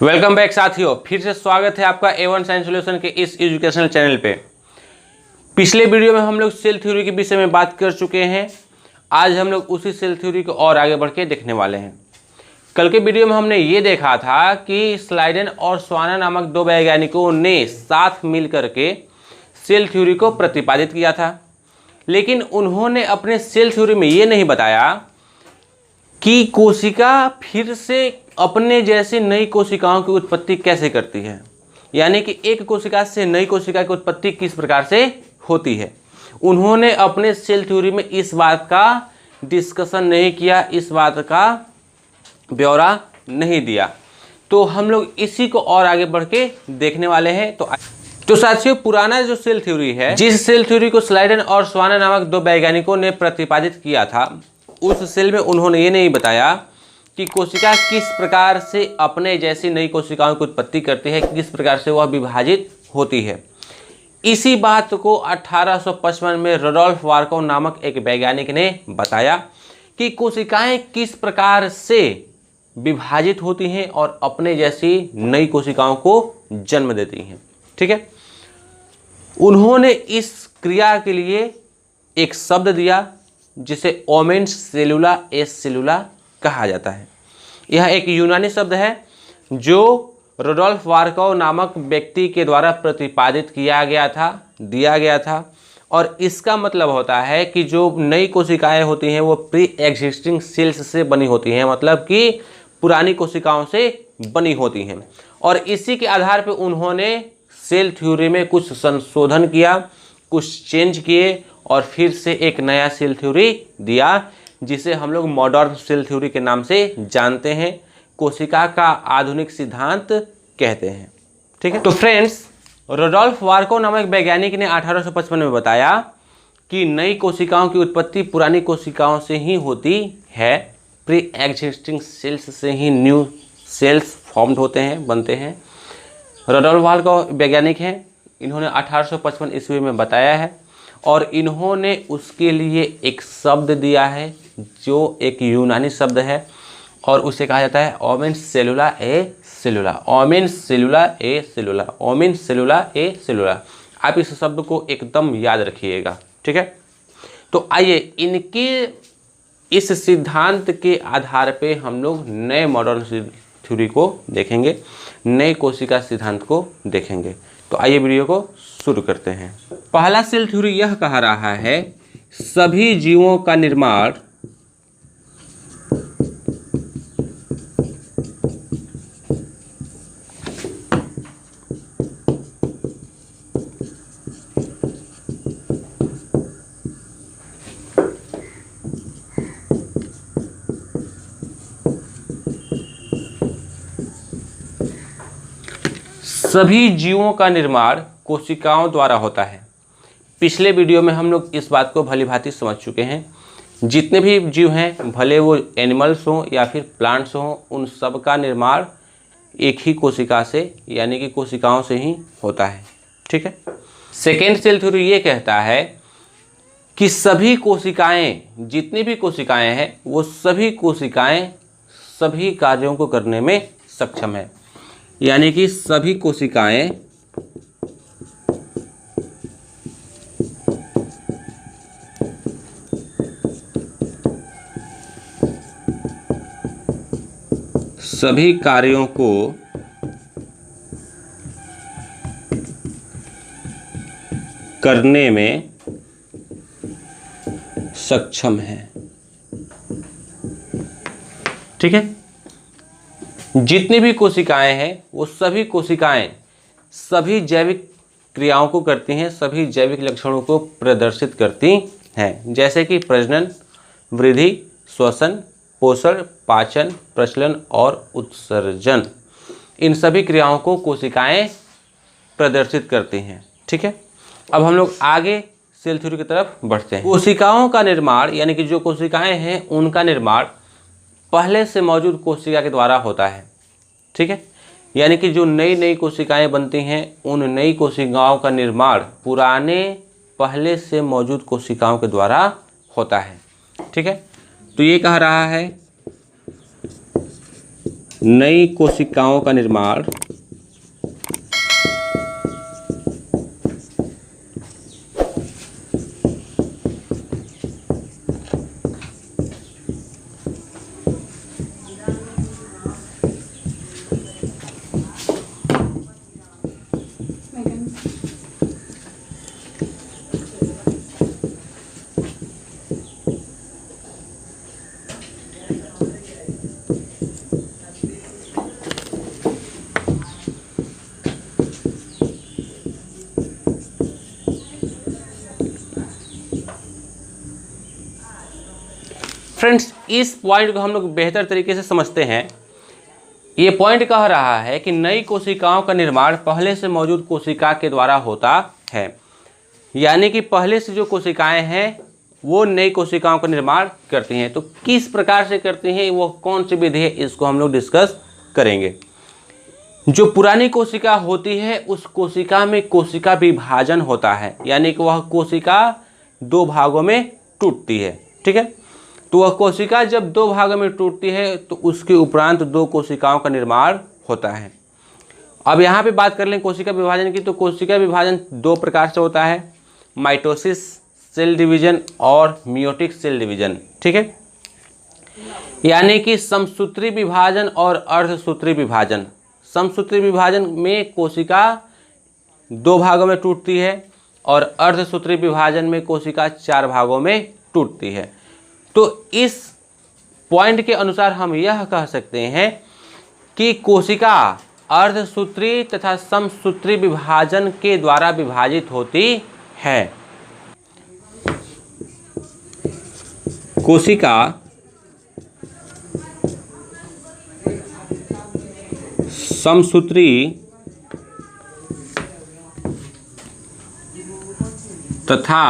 Welcome back साथियों, फिर से स्वागत है आपका A1 साइंस सॉल्यूशन के इस एजुकेशनल चैनल पे। पिछले वीडियो में हम लोग सेल थ्योरी के विषय में बात कर चुके हैं। आज हम लोग उसी सेल थ्योरी को और आगे बढ़ के देखने वाले हैं। कल के वीडियो में हमने ये देखा था कि स्लाइडेन और स्वाना नामक दो वैज्ञानिकों ने साथ मिल करके सेल थ्योरी को प्रतिपादित किया था, लेकिन उन्होंने अपने सेल थ्योरी में ये नहीं बताया कि कोशिका फिर से अपने जैसी नई कोशिकाओं की उत्पत्ति कैसे करती है, यानी कि एक कोशिका से नई कोशिका की उत्पत्ति किस प्रकार से होती है। उन्होंने अपने सेल थ्योरी में इस बात का डिस्कशन नहीं किया, इस बात का ब्यौरा नहीं दिया। तो हम लोग इसी को और आगे बढ़ के देखने वाले हैं। तो साथियों, पुराना जो सेल थ्योरी है, जिस सेल थ्योरी को स्लाइडेन और स्वाना नामक दो वैज्ञानिकों ने प्रतिपादित किया था, उस सेल में उन्होंने ये नहीं बताया कि कोशिका किस प्रकार से अपने जैसी नई कोशिकाओं की उत्पत्ति करती है, किस प्रकार से वह विभाजित होती है। इसी बात को 1855 में रुडोल्फ वार्कोव नामक एक वैज्ञानिक ने बताया कि कोशिकाएं किस प्रकार से विभाजित होती हैं और अपने जैसी नई कोशिकाओं को जन्म देती हैं। ठीक है, उन्होंने इस क्रिया के लिए एक शब्द दिया जिसे ओमेन्स सेलुला एस सेलुला कहा जाता है। यह एक यूनानी शब्द है जो रुडोल्फ वार्कोव नामक व्यक्ति के द्वारा प्रतिपादित दिया गया था और इसका मतलब होता है कि जो नई कोशिकाएं होती हैं वो प्री एग्जिस्टिंग सेल्स से बनी होती हैं, मतलब कि पुरानी कोशिकाओं से बनी होती हैं। और इसी के आधार पर उन्होंने सेल थ्योरी में कुछ संशोधन किया, कुछ चेंज किए और फिर से एक नया सेल थ्योरी दिया, जिसे हम लोग मॉडर्न सेल थ्योरी के नाम से जानते हैं, कोशिका का आधुनिक सिद्धांत कहते हैं। ठीक है, तो फ्रेंड्स, रुडोल्फ वार्कोव नामक वैज्ञानिक ने 1855 में बताया कि नई कोशिकाओं की उत्पत्ति पुरानी कोशिकाओं से ही होती है, प्री एग्जिस्टिंग सेल्स से ही न्यू सेल्स फॉर्म्ड होते हैं, बनते हैं। रुडोल्फ वार्कोव वैज्ञानिक हैं, इन्होंने 1855 ईस्वी में बताया है और इन्होंने उसके लिए एक शब्द दिया है जो एक यूनानी शब्द है और उसे कहा जाता है ओमेन्स सेलुला ए सेलुला। ओमेन्स सेलुला ए सेलुला, ओमेन्स सेलुला ए सेलुला। आप इस शब्द को एकदम याद रखिएगा। ठीक है, तो आइए इनके इस सिद्धांत के आधार पे हम लोग नए मॉडर्न थ्योरी को देखेंगे, नए कोशिका सिद्धांत को देखेंगे। तो आइए वीडियो को शुरू करते हैं। पहला सेल थ्योरी यह कह रहा है सभी जीवों का निर्माण सभी जीवों का निर्माण कोशिकाओं द्वारा होता है। पिछले वीडियो में हम लोग इस बात को भली भांति समझ चुके हैं। जितने भी जीव हैं, भले वो एनिमल्स हों या फिर प्लांट्स हों, उन सब का निर्माण एक ही कोशिका से यानी कि कोशिकाओं से ही होता है। ठीक है, सेकेंड सेल थ्योरी ये कहता है कि सभी कोशिकाएं, जितनी भी कोशिकाएं हैं, वो सभी कोशिकाएं सभी कार्यों को करने में सक्षम है, यानी कि सभी कोशिकाएं सभी कार्यों को करने में सक्षम है। ठीक है, जितनी भी कोशिकाएं हैं वो सभी कोशिकाएं सभी जैविक क्रियाओं को करती हैं, सभी जैविक लक्षणों को प्रदर्शित करती हैं, जैसे कि प्रजनन, वृद्धि, श्वसन, पोषण, पाचन, प्रचलन और उत्सर्जन। इन सभी क्रियाओं को कोशिकाएं प्रदर्शित करती हैं। ठीक है, अब हम लोग आगे सेल थ्योरी की तरफ बढ़ते हैं। कोशिकाओं का निर्माण, यानी कि जो कोशिकाएं हैं उनका निर्माण पहले से मौजूद कोशिका के द्वारा होता है। ठीक है, यानी कि जो नई नई कोशिकाएं बनती हैं, उन नई कोशिकाओं का निर्माण पुराने पहले से मौजूद कोशिकाओं के द्वारा होता है। ठीक है, तो ये कह रहा है नई कोशिकाओं का निर्माण फ्रेंड्स, इस पॉइंट को हम लोग बेहतर तरीके से समझते हैं। ये पॉइंट कह रहा है कि नई कोशिकाओं का निर्माण पहले से मौजूद कोशिका के द्वारा होता है, यानी कि पहले से जो कोशिकाएं हैं वो नई कोशिकाओं का निर्माण करती हैं। तो किस प्रकार से करती हैं, वो कौन सी विधि है, इसको हम लोग डिस्कस करेंगे। जो पुरानी कोशिका होती है उस कोशिका में कोशिका विभाजन होता है, यानी कि वह कोशिका दो भागों में टूटती है। ठीक है, तो वह कोशिका जब दो भागों में टूटती है तो उसके उपरांत दो कोशिकाओं का निर्माण होता है। अब यहाँ पे बात कर लें कोशिका विभाजन की, तो कोशिका विभाजन दो प्रकार से होता है, माइटोसिस सेल डिवीजन और मियोटिक सेल डिवीजन। ठीक है, यानी कि समसूत्री विभाजन और अर्धसूत्री विभाजन। समसूत्री विभाजन में कोशिका दो भागों में टूटती है और अर्धसूत्री विभाजन में कोशिका चार भागों में टूटती है। तो इस पॉइंट के अनुसार हम यह कह सकते हैं कि कोशिका अर्धसूत्री तथा समसूत्री विभाजन के द्वारा विभाजित होती है। कोशिका समसूत्री तथा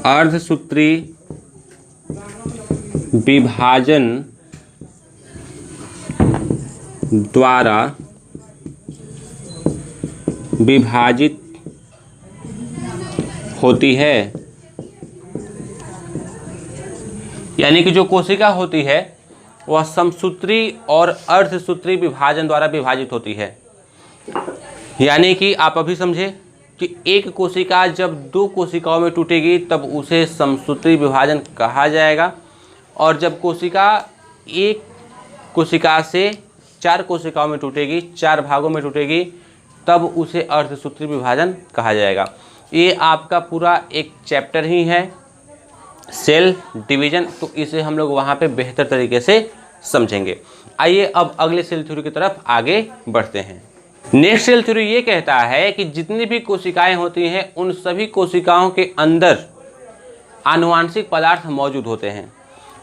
अर्धसूत्री विभाजन द्वारा विभाजित होती है, यानी कि जो कोशिका होती है वह समसूत्री और अर्धसूत्री विभाजन द्वारा विभाजित होती है। यानी कि आप अभी समझे कि एक कोशिका जब दो कोशिकाओं में टूटेगी तब उसे समसूत्री विभाजन कहा जाएगा, और जब कोशिका एक कोशिका से चार कोशिकाओं में टूटेगी, चार भागों में टूटेगी, तब उसे अर्धसूत्री विभाजन कहा जाएगा। ये आपका पूरा एक चैप्टर ही है सेल डिवीजन, तो इसे हम लोग वहाँ पे बेहतर तरीके से समझेंगे। आइए अब अगले सेल थ्योरी की तरफ आगे बढ़ते हैं। नेक्स्ट सेल थ्योरी ये कहता है कि जितनी भी कोशिकाएं होती हैं उन सभी कोशिकाओं के अंदर आनुवांशिक पदार्थ मौजूद होते हैं,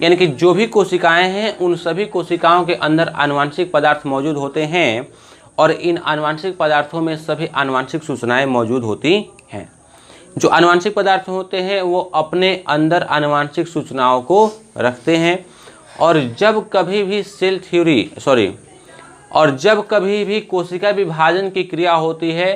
यानी कि जो भी कोशिकाएं हैं उन सभी कोशिकाओं के अंदर आनुवांशिक पदार्थ मौजूद होते हैं, और इन आनुवांशिक पदार्थों में सभी आनुवांशिक सूचनाएं मौजूद होती हैं। जो आनुवांशिक पदार्थ होते हैं वो अपने अंदर आनुवांशिक सूचनाओं को रखते हैं, और जब कभी भी कोशिका विभाजन की क्रिया होती है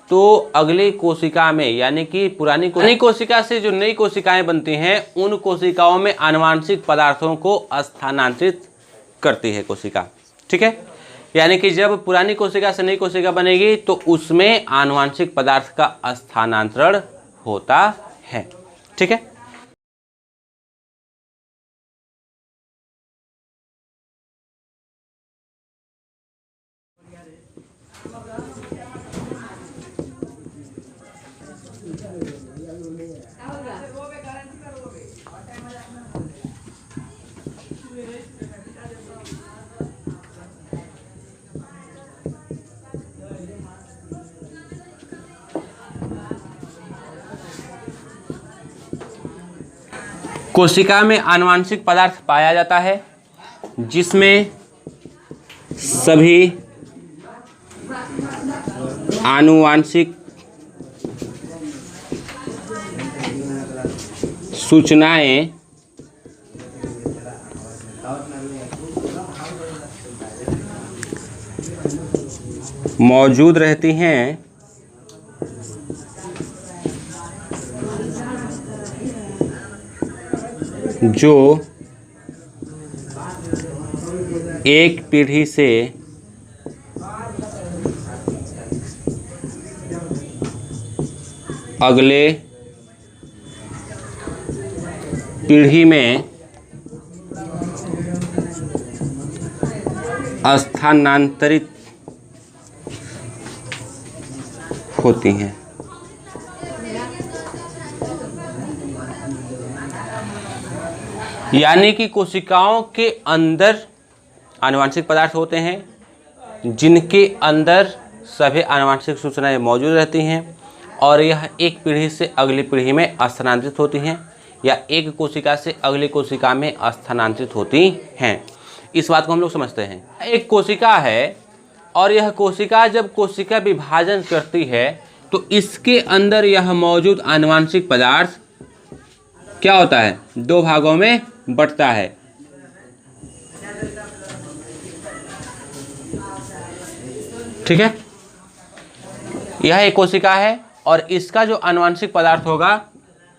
तो अगली कोशिका में, यानी कि पुरानी कोशिका से जो नई कोशिकाएं बनती हैं उन कोशिकाओं में आनुवांशिक पदार्थों को स्थानांतरित करती है कोशिका। ठीक है, यानी कि जब पुरानी कोशिका से नई कोशिका बनेगी तो उसमें आनुवांशिक पदार्थ का स्थानांतरण होता है। ठीक है, कोशिका में आनुवांशिक पदार्थ पाया जाता है जिसमें सभी आनुवांशिक सूचनाएं मौजूद रहती हैं, जो एक पीढ़ी से अगले पीढ़ी में स्थानांतरित होती हैं। यानी कि कोशिकाओं के अंदर आनुवंशिक पदार्थ होते हैं जिनके अंदर सभी आनुवंशिक सूचनाएं मौजूद रहती हैं और यह एक पीढ़ी से अगली पीढ़ी में स्थानांतरित होती हैं या एक कोशिका से अगली कोशिका में स्थानांतरित होती हैं। इस बात को हम लोग समझते हैं। एक कोशिका है और यह कोशिका जब कोशिका विभाजन करती है तो इसके अंदर यह मौजूद आनुवंशिक पदार्थ क्या होता है, दो भागों में बंटता है। ठीक है, यह एक कोशिका है और इसका जो आनुवंशिक पदार्थ होगा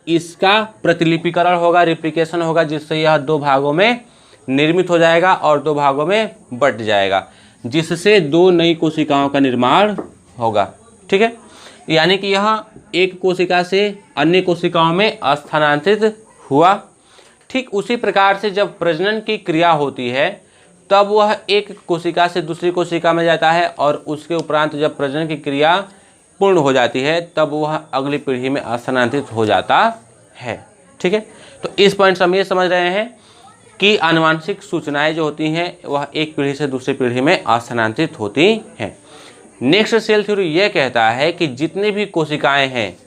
इसका प्रतिलिपिकरण होगा, रिप्लिकेशन होगा, जिससे यह दो भागों में निर्मित हो जाएगा और दो भागों में बंट जाएगा, जिससे दो नई कोशिकाओं का निर्माण होगा। ठीक है, यानी कि यह एक कोशिका से अन्य कोशिकाओं में स्थानांतरित हुआ। ठीक उसी प्रकार से जब प्रजनन की क्रिया होती है तब वह एक कोशिका से दूसरी कोशिका में जाता है और उसके उपरांत जब प्रजनन की क्रिया पूर्ण हो जाती है तब वह अगली पीढ़ी में स्थानांतरित हो जाता है। ठीक है, तो इस पॉइंट से हम ये समझ रहे हैं कि आनुवंशिक सूचनाएं जो होती हैं वह एक पीढ़ी से दूसरी पीढ़ी में स्थानांतरित होती हैं। नेक्स्ट सेल थ्योरी यह कहता है कि जितनी भी कोशिकाएं हैं,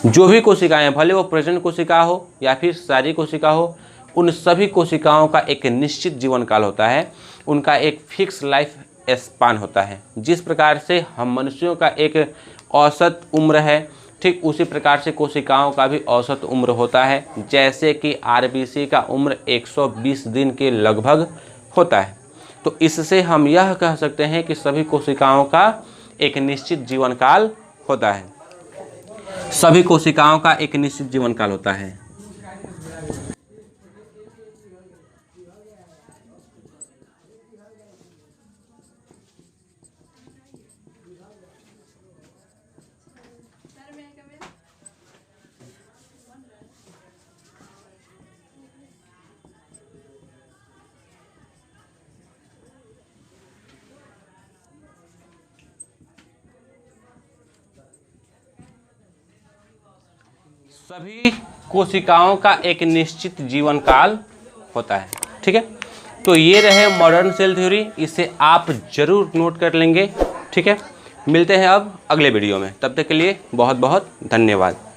जो भी कोशिकाएं, भले वो प्रजनन कोशिका हो या फिर सारी कोशिका हो, उन सभी कोशिकाओं का एक निश्चित जीवन काल होता है, उनका एक फिक्स लाइफ स्पान होता है। जिस प्रकार से हम मनुष्यों का एक औसत उम्र है, ठीक उसी प्रकार से कोशिकाओं का भी औसत उम्र होता है। जैसे कि आरबीसी का उम्र 120 दिन के लगभग होता है। तो इससे हम यह कह सकते हैं कि सभी कोशिकाओं का एक निश्चित जीवन काल होता है। सभी कोशिकाओं का एक निश्चित जीवन काल होता है। सभी कोशिकाओं का एक निश्चित जीवन काल होता है। ठीक है, तो ये रहे मॉडर्न सेल थ्योरी, इसे आप जरूर नोट कर लेंगे। ठीक है, मिलते हैं अब अगले वीडियो में, तब तक के लिए बहुत बहुत धन्यवाद।